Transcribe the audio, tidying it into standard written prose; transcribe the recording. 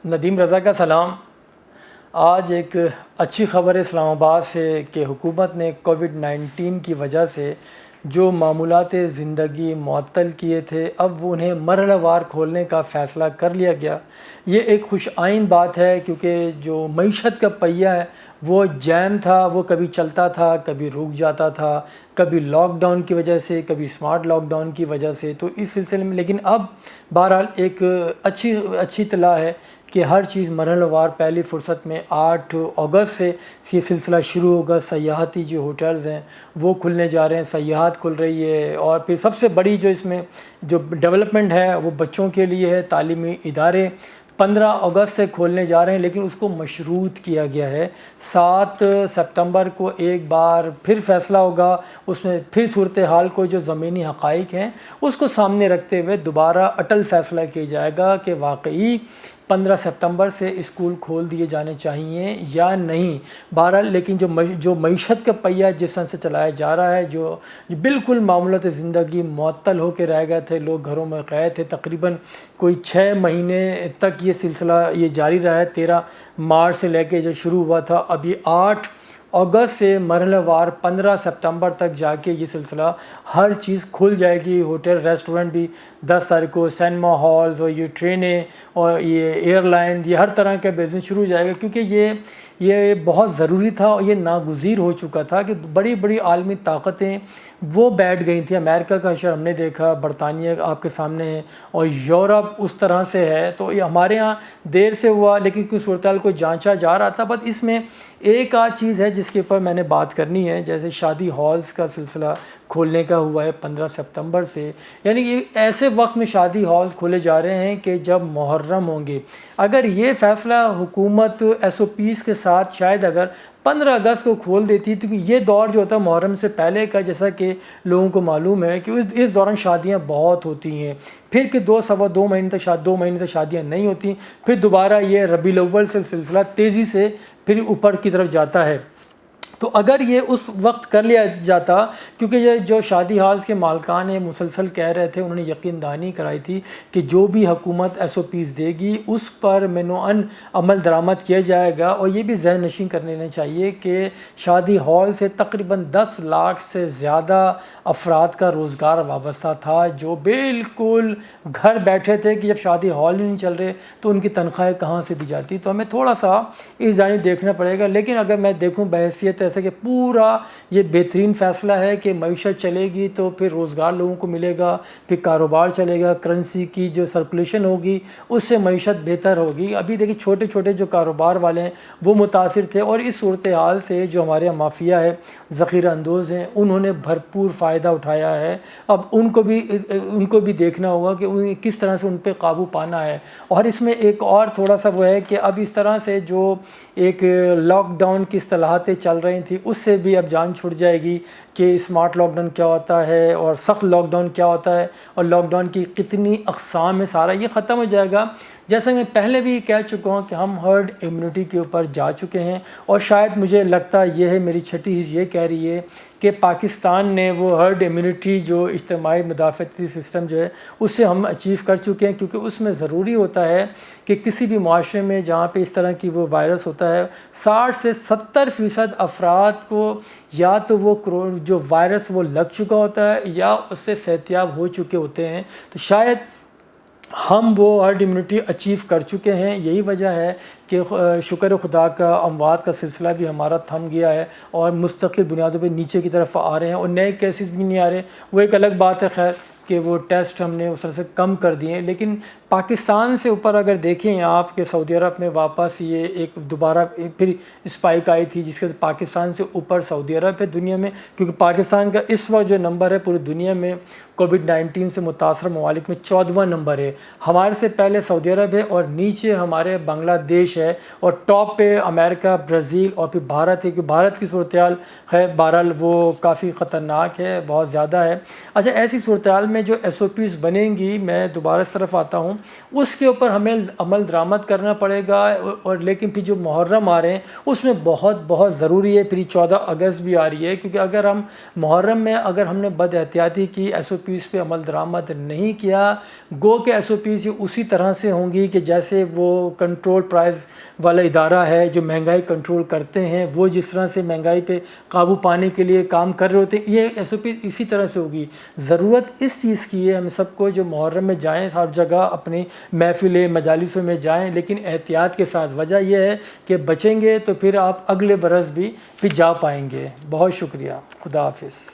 ندیم رضا کا سلام۔ آج ایک اچھی خبر ہے اسلام آباد سے کہ حکومت نے کووڈ-19 کی وجہ سے جو معمولات زندگی معطل کیے تھے اب انہیں مرحلہ وار کھولنے کا فیصلہ کر لیا گیا۔ یہ ایک خوش آئند بات ہے کیونکہ جو معیشت کا پہیہ ہے وہ جیم تھا، وہ کبھی چلتا تھا کبھی رک جاتا تھا، کبھی لاک ڈاؤن کی وجہ سے کبھی اسمارٹ لاک ڈاؤن کی وجہ سے، تو اس سلسلے میں لیکن اب بہرحال ایک اچھی اطلاع ہے کہ ہر چیز مرحلہ وار پہلی فرصت میں 8 اگست سے یہ سلسلہ شروع ہوگا۔ سیاحتی جو ہوٹلز ہیں وہ کھلنے جا رہے ہیں، سیاحت کھل رہی ہے، اور پھر سب سے بڑی جو اس میں جو ڈیولپمنٹ ہے وہ بچوں کے لیے ہے۔ تعلیمی ادارے 15 اگست سے کھولنے جا رہے ہیں لیکن اس کو مشروط کیا گیا ہے۔ 7 ستمبر کو ایک بار پھر فیصلہ ہوگا، اس میں پھر صورتحال کو جو زمینی حقائق ہیں اس کو سامنے رکھتے ہوئے دوبارہ اٹل فیصلہ کیا جائے گا کہ واقعی 15 ستمبر سے اسکول کھول دیے جانے چاہیے یا نہیں۔ بہرحال لیکن جو معیشت کا پہیہ جس طرح سے چلایا جا رہا ہے، جو بالکل معمولات زندگی معطل ہو کے رہ گئے تھے، لوگ گھروں میں قید تھے، تقریباً کوئی 6 مہینے تک یہ سلسلہ یہ جاری رہا ہے۔ 13 مارچ سے لے کے جو شروع ہوا تھا، اب یہ 8 اگست سے مرحلہ وار 15 ستمبر تک جا کے یہ سلسلہ ہر چیز کھل جائے گی۔ ہوٹل ریسٹورنٹ بھی 10 تاریخ کو، سینما ہالز اور یہ ٹرینیں اور یہ ایئر لائن، یہ ہر طرح کا بزنس شروع ہو جائے گا کیونکہ یہ بہت ضروری تھا اور یہ ناگزیر ہو چکا تھا کہ بڑی بڑی عالمی طاقتیں وہ بیٹھ گئی تھیں۔ امریکہ کا اشارہ ہم نے دیکھا، برطانیہ آپ کے سامنے ہے، اور یورپ اس طرح سے ہے۔ تو یہ ہمارے ہاں دیر سے ہوا لیکن کیونکہ صورتحال کو جانچا جا رہا تھا۔ بس اس میں ایک آدھ چیز ہے جس کے اوپر میں نے بات کرنی ہے، جیسے شادی ہالز کا سلسلہ کھولنے کا ہوا ہے 15 ستمبر سے، یعنی کہ ایسے وقت میں شادی ہالز کھولے جا رہے ہیں کہ جب محرم ہوں گے۔ اگر یہ فیصلہ حکومت SOPs کے ساتھ شاید اگر 15 اگست کو کھول دیتی تو یہ دور جو ہوتا ہے محرم سے پہلے کا، جیسا کہ لوگوں کو معلوم ہے کہ اس دوران شادیاں بہت ہوتی ہیں، پھر کہ 2 مہینے تک شادیاں نہیں ہوتی، پھر دوبارہ یہ ربیع الاول سے سلسلہ تیزی سے پھر اوپر کی طرف جاتا ہے۔ تو اگر یہ اس وقت کر لیا جاتا، کیونکہ یہ جو شادی ہالز کے مالکان ہیں مسلسل کہہ رہے تھے، انہوں نے یقین دہانی کرائی تھی کہ جو بھی حکومت SOPs دے گی اس پر منوعاً عمل درآمد کیا جائے گا۔ اور یہ بھی ذہن نشین کر لینا چاہیے کہ شادی ہال سے تقریباً 10 لاکھ سے زیادہ افراد کا روزگار وابستہ تھا، جو بالکل گھر بیٹھے تھے کہ جب شادی ہال ہی نہیں چل رہے تو ان کی تنخواہیں کہاں سے دی جاتی۔ تو ہمیں تھوڑا سا اس جانب دیکھنا پڑے گا۔ لیکن اگر میں دیکھوں بحیثیت ایسے کہ پورا یہ بہترین فیصلہ ہے کہ معیشت چلے گی تو پھر روزگار لوگوں کو ملے گا، پھر کاروبار چلے گا، کرنسی کی جو سرکولیشن ہوگی اس سے معیشت بہتر ہوگی۔ ابھی دیکھیں چھوٹے چھوٹے جو کاروبار والے ہیں وہ متاثر تھے، اور اس صورتحال سے جو ہمارے مافیا ہے، ذخیرہ اندوز ہیں، انہوں نے بھرپور فائدہ اٹھایا ہے۔ اب ان کو بھی دیکھنا ہوگا کہ کس طرح سے ان پہ قابو پانا ہے۔ اور اس میں ایک اور تھوڑا سا وہ ہے کہ اب اس طرح سے جو ایک لاک ڈاؤن کی اصطلاحاتیں چل رہی تھیں اس سے بھی اب جان چھوٹ جائے گی کہ اسمارٹ لاک ڈاؤن کیا ہوتا ہے اور سخت لاک ڈاؤن کیا ہوتا ہے، اور لاک ڈاؤن کی کتنی اقسام ہے، سارا یہ ختم ہو جائے گا۔ جیسا میں پہلے بھی کہہ چکا ہوں کہ ہم ہرڈ امیونٹی کے اوپر جا چکے ہیں، اور شاید مجھے لگتا یہ ہے، میری چھٹی حص یہ کہہ رہی ہے کہ پاکستان نے وہ ہرڈ امیونٹی جو اجتماعی مدافعتی سسٹم جو ہے اس سے ہم اچیو کر چکے ہیں، کیونکہ اس میں ضروری ہوتا ہے کہ کسی بھی معاشرے میں جہاں پہ اس طرح کی وہ وائرس ہوتا ہے 60 سے 70% افراد کو یا تو وہ جو وائرس وہ لگ چکا ہوتا ہے یا اس سے صحتیاب ہو چکے ہوتے ہیں۔ تو شاید ہم وہ ہرڈ امیونٹی اچیو کر چکے ہیں۔ یہی وجہ ہے کہ شکر خدا کا اموات کا سلسلہ بھی ہمارا تھم گیا ہے اور مستقل بنیادوں پہ نیچے کی طرف آ رہے ہیں، اور نئے کیسز بھی نہیں آ رہے۔ وہ ایک الگ بات ہے خیر کہ وہ ٹیسٹ ہم نے اس طرح سے کم کر دیے ہیں، لیکن پاکستان سے اوپر اگر دیکھیں آپ کہ سعودی عرب میں واپس یہ ایک دوبارہ پھر اسپائک آئی تھی، جس کے پاکستان سے اوپر سعودی عرب ہے دنیا میں، کیونکہ پاکستان کا اس وقت جو نمبر ہے پوری دنیا میں کووڈ-19 سے متاثر ممالک میں 14واں نمبر ہے۔ ہمارے سے پہلے سعودی عرب ہے اور نیچے ہمارے بنگلہ دیش ہے، اور ٹاپ پہ امریکہ، برازیل اور پھر بھارت ہے، کہ بھارت کی صورتحال ہے بہرحال وہ کافی خطرناک ہے، بہت زیادہ ہے۔ اچھا، ایسی صورتحال میں جو SOPs بنیں گی، میں دوبارہ اس طرف آتا ہوں اس کے اوپر ہمیں عمل درآمد کرنا پڑے گا. اور لیکن پھر جو محرم آ رہے ہیں اس میں بہت ضروری ہے. پھر 14 اگست بھی آ رہی ہے، کیونکہ اگر ہم محرم میں اگر ہم نے بد احتیاطی کی، ایس او پیز پہ عمل درآمد نہیں کیا، گو کہ ایس او پیز اسی طرح سے ہوں گی کہ جیسے وہ کنٹرول پرائز والا ادارہ ہے جو مہنگائی کنٹرول کرتے ہیں، وہ جس طرح سے مہنگائی پہ قابو پانے کے لیے کام کر رہے ہوتے ہیں، یہ ایس او پی اسی طرح سے ہوگی. ضرورت اس چیز کی ہے ہم سب کو جو محرم میں جائیں ہر جگہ اپنی محفلیں مجالسوں میں جائیں، لیکن احتیاط کے ساتھ. وجہ یہ ہے کہ بچیں گے تو پھر آپ اگلے برس بھی پھر جا پائیں گے. بہت شکریہ. خدا حافظ.